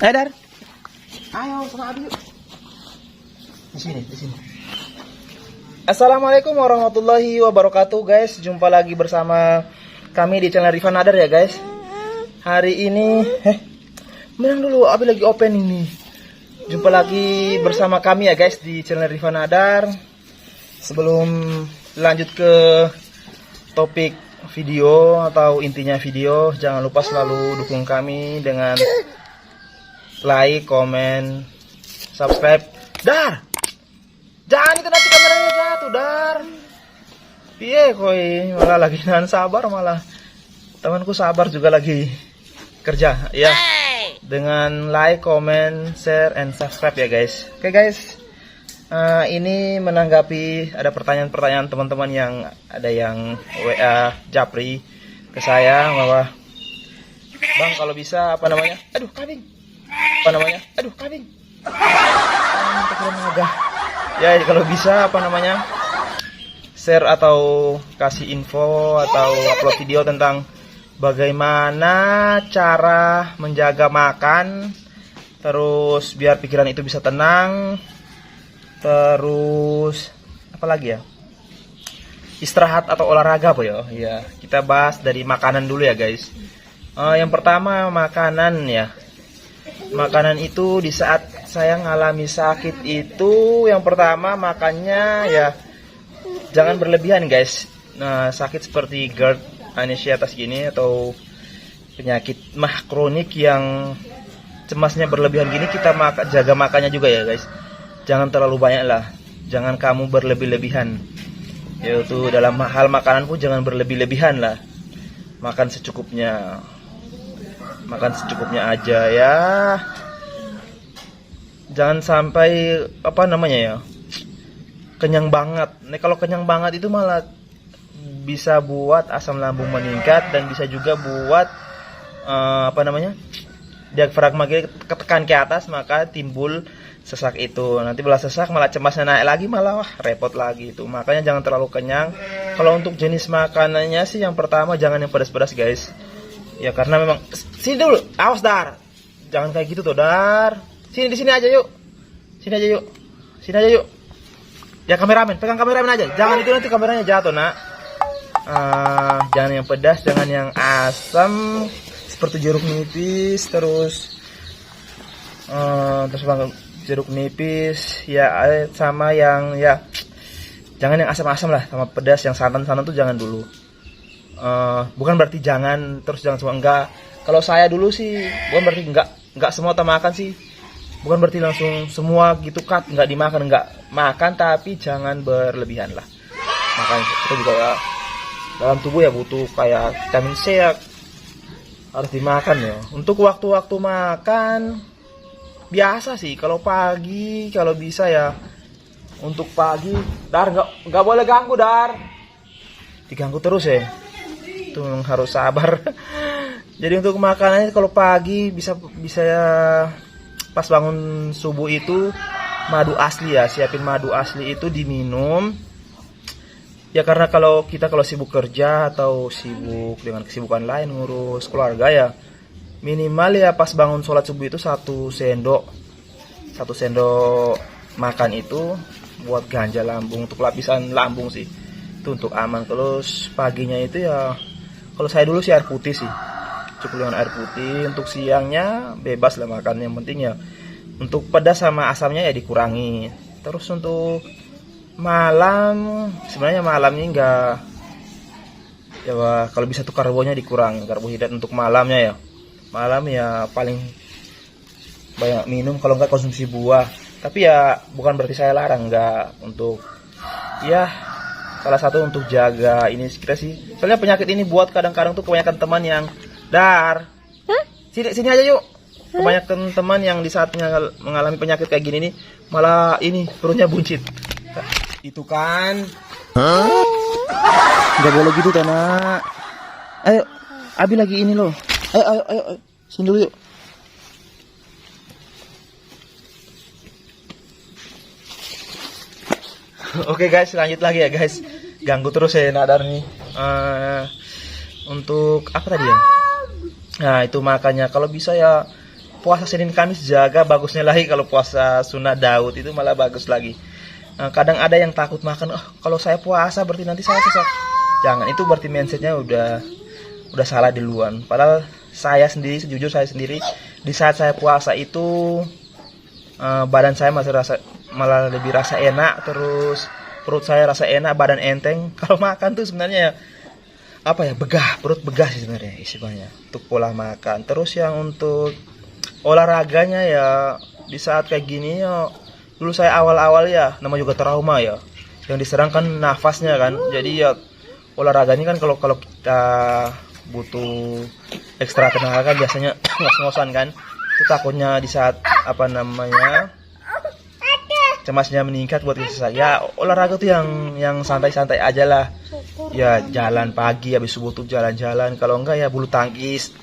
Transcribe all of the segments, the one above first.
Ayo Dar. Ayo sama Abi yuk. Di sini. Assalamualaikum warahmatullahi wabarakatuh guys. Jumpa lagi bersama kami di channel Riva Nadar ya guys. Hari ini menang dulu, Abi lagi opening nih. Jumpa lagi bersama kami ya guys di channel Riva Nadar. Sebelum lanjut ke topik video atau intinya video, jangan lupa selalu dukung kami dengan like, komen, subscribe. Dar, jangan itu nanti kameranya jatuh Dar. Piye koi, malah lagi nahan sabar, malah temanku sabar juga lagi kerja ya. Dengan like, comment, share, and subscribe ya guys. Oke guys, ini menanggapi ada pertanyaan-pertanyaan teman-teman yang ada yang WA Japri ke saya bahwa Bang kalau bisa apa namanya, aduh kambing, ya kalau bisa apa namanya share atau kasih info atau upload video tentang bagaimana cara menjaga makan, terus biar pikiran itu bisa tenang. Terus apa lagi ya? Istirahat atau olahraga apa ya? Ya, kita bahas dari makanan dulu ya guys. Yang pertama makanan ya. Makanan itu di saat saya ngalami sakit itu, yang pertama makannya ya jangan berlebihan guys. Nah, sakit seperti GERD, anesiatas gini atau penyakit mah kronik yang cemasnya berlebihan gini, kita jaga makannya juga ya guys. Jangan terlalu banyak lah, jangan kamu berlebih-lebihan. Yaitu dalam hal makanan pun jangan berlebih-lebihan lah. Makan secukupnya aja ya. Jangan sampai apa namanya ya, kenyang banget. Nah, kalau kenyang banget itu malah bisa buat asam lambung meningkat dan bisa juga buat apa namanya, diafragma kita ketekan ke atas, maka timbul sesak itu. Nanti belah sesak malah cemasnya naik lagi, malah repot lagi itu. Makanya jangan terlalu kenyang. Kalau untuk jenis makanannya sih yang pertama jangan yang pedas-pedas guys. Ya karena memang sini dulu, awas Dar. Jangan kayak gitu tuh Dar. Sini aja yuk. Sini aja yuk. Ya kameramen, pegang kameramen aja. Jangan itu nanti kameranya jatuh, Nak. Jangan yang pedas, jangan yang asam seperti jeruk nipis, terus jeruk nipis ya, sama yang ya jangan yang asam-asam lah, sama pedas yang santan-santan tuh jangan dulu. Bukan berarti jangan semua, enggak. Kalau saya dulu sih bukan berarti enggak semua tak makan sih. Bukan berarti langsung semua gitu cut, enggak dimakan, enggak makan, tapi jangan berlebihan lah. Makanya itu juga ya, dalam tubuh ya butuh kayak vitamin C ya, harus dimakan ya. Untuk waktu-waktu makan biasa sih, kalau pagi kalau bisa ya. Untuk pagi Dar nggak boleh ganggu Dar, diganggu terus ya, itu memang harus sabar. Jadi untuk makanannya kalau pagi bisa ya, pas bangun subuh itu madu asli ya, siapin madu asli itu diminum ya. Karena kalau sibuk kerja atau sibuk dengan kesibukan lain ngurus keluarga ya, minimal ya pas bangun sholat subuh itu satu sendok makan itu buat ganja lambung, untuk lapisan lambung sih, itu untuk aman. Terus paginya itu ya, kalau saya dulu sih air putih sih, cukup dengan air putih. Untuk siangnya bebas lah makan, yang penting ya untuk pedas sama asamnya ya dikurangi. Terus untuk malam, sebenarnya malamnya enggak ya, kalau bisa tuh karbonya dikurangi, karbohidrat untuk malamnya ya. Malam ya paling banyak minum, kalau enggak konsumsi buah. Tapi ya bukan berarti saya larang, enggak. Untuk ya salah satu untuk jaga ini kita sih. Soalnya penyakit ini buat kadang-kadang tuh kebanyakan teman yang Dar, sini aja yuk. Kebanyakan teman yang di saat mengalami penyakit kayak gini nih, malah ini perutnya buncit. Itu kan nggak boleh gitu Tana. Ayo, Abi lagi ini loh. Ayo, sini dulu yuk. Oke guys, lanjut lagi ya guys. Ganggu terus ya Nadar nih. Untuk apa tadi ya? Nah itu makanya kalau bisa ya puasa Senin Kamis jaga, bagusnya lagi kalau puasa Sunnah Daud itu malah bagus lagi. Kadang ada yang takut makan, oh kalau saya puasa berarti nanti saya sesak. Jangan, itu berarti mindsetnya udah salah duluan. Padahal saya sendiri, sejujur saya sendiri, di saat saya puasa itu badan saya malah lebih rasa enak, terus perut saya rasa enak, badan enteng. Kalau makan tuh sebenarnya begah, perut begah sih sebenarnya istilahnya untuk pola makan. Terus yang untuk olahraganya ya di saat kayak gini ya, dulu saya awal-awal ya nama juga trauma ya, yang diserang kan nafasnya kan. Jadi ya olahraganya kan kalau kita butuh ekstra tenaga kan biasanya ngos-ngosan kan. Itu takutnya di saat cemasnya meningkat buat kita. Ya olahraga tuh yang santai-santai aja lah. Ya jalan pagi habis subuh tuh jalan-jalan, kalau enggak ya bulu tangkis.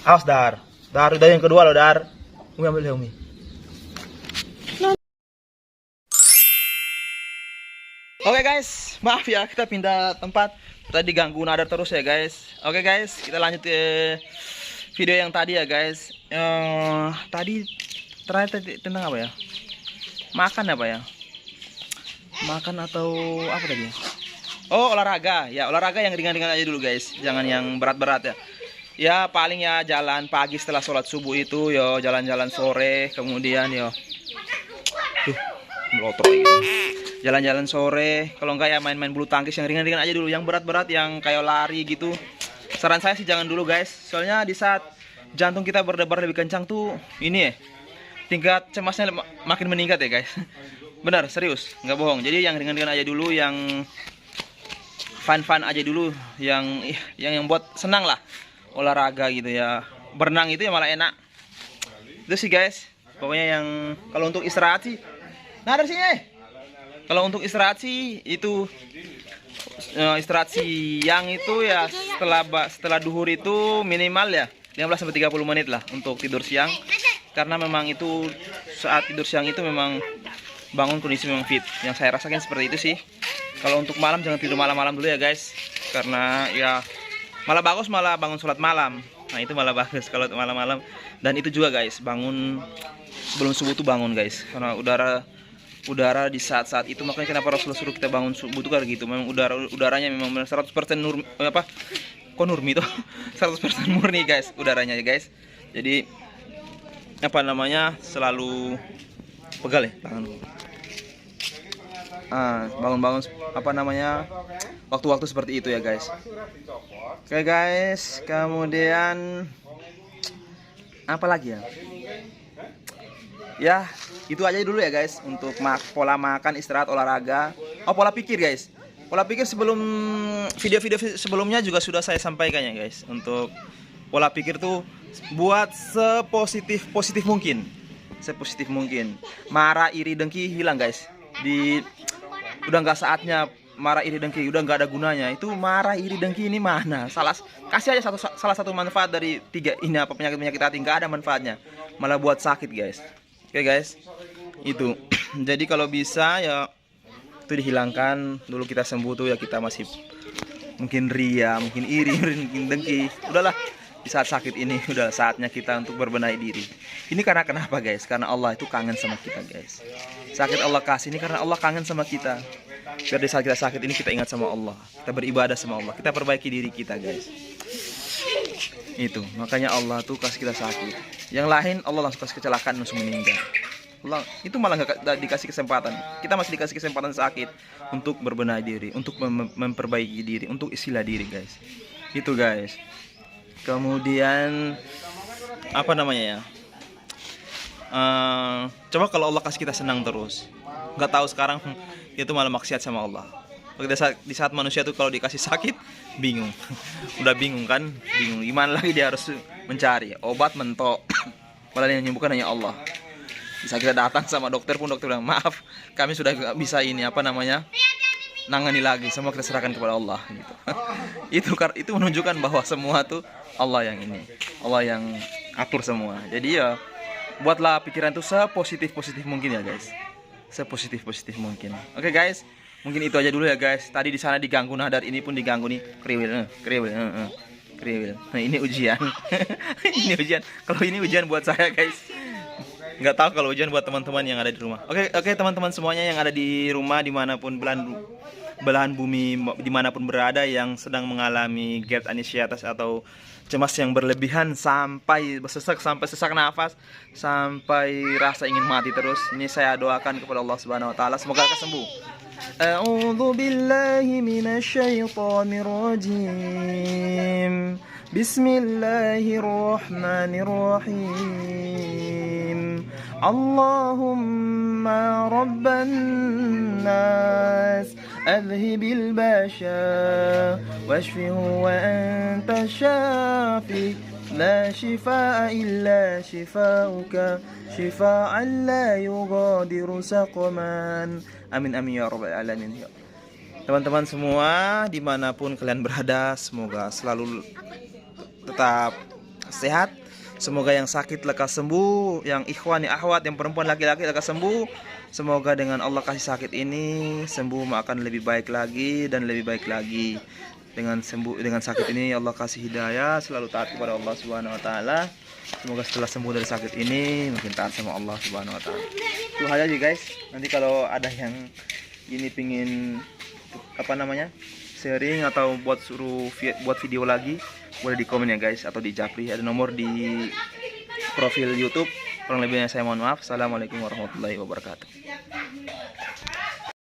Awas Dar udah yang kedua loh Dar. Umi ambil ya Umi. Oke guys, maaf ya kita pindah tempat. Tadi ganggu Nadar terus ya guys. Oke guys, kita lanjut ke video yang tadi ya guys. Tadi tentang apa ya? Makan apa ya? Makan atau apa tadi? Oh olahraga, ya olahraga yang ringan-ringan aja dulu guys. Jangan yang berat-berat ya. Ya paling ya jalan pagi setelah sholat subuh itu yo, jalan-jalan sore, kemudian yo melotot gitu. Jalan-jalan sore, kalau enggak ya main-main bulu tangkis yang ringan-ringan aja dulu. Yang berat-berat yang kayak lari gitu, saran saya sih jangan dulu guys. Soalnya di saat jantung kita berdebar lebih kencang tuh ini ya, tingkat cemasnya makin meningkat ya guys. Benar, serius, nggak bohong. Jadi yang ringan-ringan aja dulu, yang fun-fun aja dulu, yang buat senang lah olahraga gitu ya. Berenang itu ya malah enak. Itu sih guys. Pokoknya yang kalau untuk istirahat sih, nah dari sini. Kalau untuk istirahat sih itu istirahat siang itu ya setelah duhur itu minimal ya 15 sampai 30 menit lah untuk tidur siang. Karena memang itu saat tidur siang itu memang bangun kondisi memang fit. Yang saya rasakan seperti itu sih. Kalau untuk malam jangan tidur malam-malam dulu ya guys. Karena ya malah bagus malah bangun sholat malam. Nah itu malah bagus kalau malam-malam. Dan itu juga guys, bangun sebelum subuh tuh bangun guys. Karena udara di saat-saat itu, makanya kenapa Rasulullah suruh kita bangun subuh tuh kayak gitu. Memang udaranya memang 100% murni tuh. 100% murni guys udaranya ya guys. Jadi selalu pegal ya tangan. Bangun-bangun waktu-waktu seperti itu ya guys. Oke guys, kemudian apa lagi ya? Ya itu aja dulu ya guys untuk pola makan, istirahat, olahraga. Pola pikir guys. Pola pikir sebelum video-video sebelumnya juga sudah saya sampaikan ya guys. Untuk pola pikir tuh buat sepositif mungkin. Sepositif mungkin. Marah, iri, dengki hilang guys. Udah nggak saatnya marah, iri, dengki, udah nggak ada gunanya. Itu marah, iri, dengki ini mana? Kasih aja salah satu manfaat dari 3 ini, penyakit hati, nggak ada manfaatnya. Malah buat sakit guys. Oke guys, itu. Jadi kalau bisa ya itu dihilangkan dulu, kita sembuh tuh ya kita masih mungkin ria, mungkin iri, mungkin dengki. Udahlah, di saat sakit ini udah saatnya kita untuk berbenahi diri. Ini karena kenapa guys? Karena Allah itu kangen sama kita guys. Sakit Allah kasih ini karena Allah kangen sama kita. Biar di saat kita sakit ini kita ingat sama Allah, kita beribadah sama Allah, kita perbaiki diri kita guys. Itu makanya Allah tuh kasih kita sakit. Yang lain Allah langsung kasih kecelakaan, langsung meninggal. Allah itu malah nggak dikasih kesempatan. Kita masih dikasih kesempatan sakit untuk berbenah diri, untuk memperbaiki diri, untuk istilah diri guys. Itu guys. Kemudian apa namanya ya? Coba kalau Allah kasih kita senang terus, nggak tahu sekarang itu malah maksiat sama Allah. Di saat manusia tuh kalau dikasih sakit bingung. Udah bingung kan? Bingung. Gimana lagi dia harus mencari obat mentok. Padahal yang menyembuhkan hanya Allah. Bisa kita datang sama dokter pun dokter bilang, "Maaf, kami sudah gak bisa nangani lagi. Semua kita serahkan kepada Allah." Gitu. Itu menunjukkan bahwa semua tuh Allah yang ini. Allah yang atur semua. Jadi ya buatlah pikiran tuh sepositif mungkin ya guys. Sepositif mungkin. Oke guys. Mungkin itu aja dulu ya guys. Tadi di sana diganggu Nadar, ini pun diganggu nih. Kriwil. kriwil. Nah, ini ujian. Ini ujian. Kalau ini ujian buat saya, guys. Nggak tahu kalau ujian buat teman-teman yang ada di rumah. Oke, teman-teman semuanya yang ada di rumah dimanapun belahan bumi dimanapun berada yang sedang mengalami GERD anxietas atau cemas yang berlebihan sampai sesak nafas, sampai rasa ingin mati terus. Ini saya doakan kepada Allah Subhanahu wa taala semoga lekas sembuh. A'udzu billahi minasyaitonir rajim. Bismillahirrahmanirrahim. Allahumma rabban nas adhibil basya washfihu wa anta syafi la shifaa illa shifauka shifaan la yughadiru saqaman. Amin amin ya rabbal alamin. Teman-teman semua dimanapun kalian berada, semoga selalu tetap sehat. Semoga yang sakit lekas sembuh, yang ikhwani ahwat, yang perempuan laki-laki lekas sembuh. Semoga dengan Allah kasih sakit ini sembuh akan lebih baik lagi dan lebih baik lagi. Dengan sakit ini Allah kasih hidayah, selalu taat kepada Allah Subhanahu wa taala. Semoga setelah sembuh dari sakit ini makin taat sama Allah Subhanahu wa taala. Itu aja sih guys. Nanti kalau ada yang ini pingin sharing atau buat video lagi, boleh di komen ya guys, atau di Japri, ada nomor di profil YouTube. Kurang lebihnya saya mohon maaf. Assalamualaikum warahmatullahi wabarakatuh.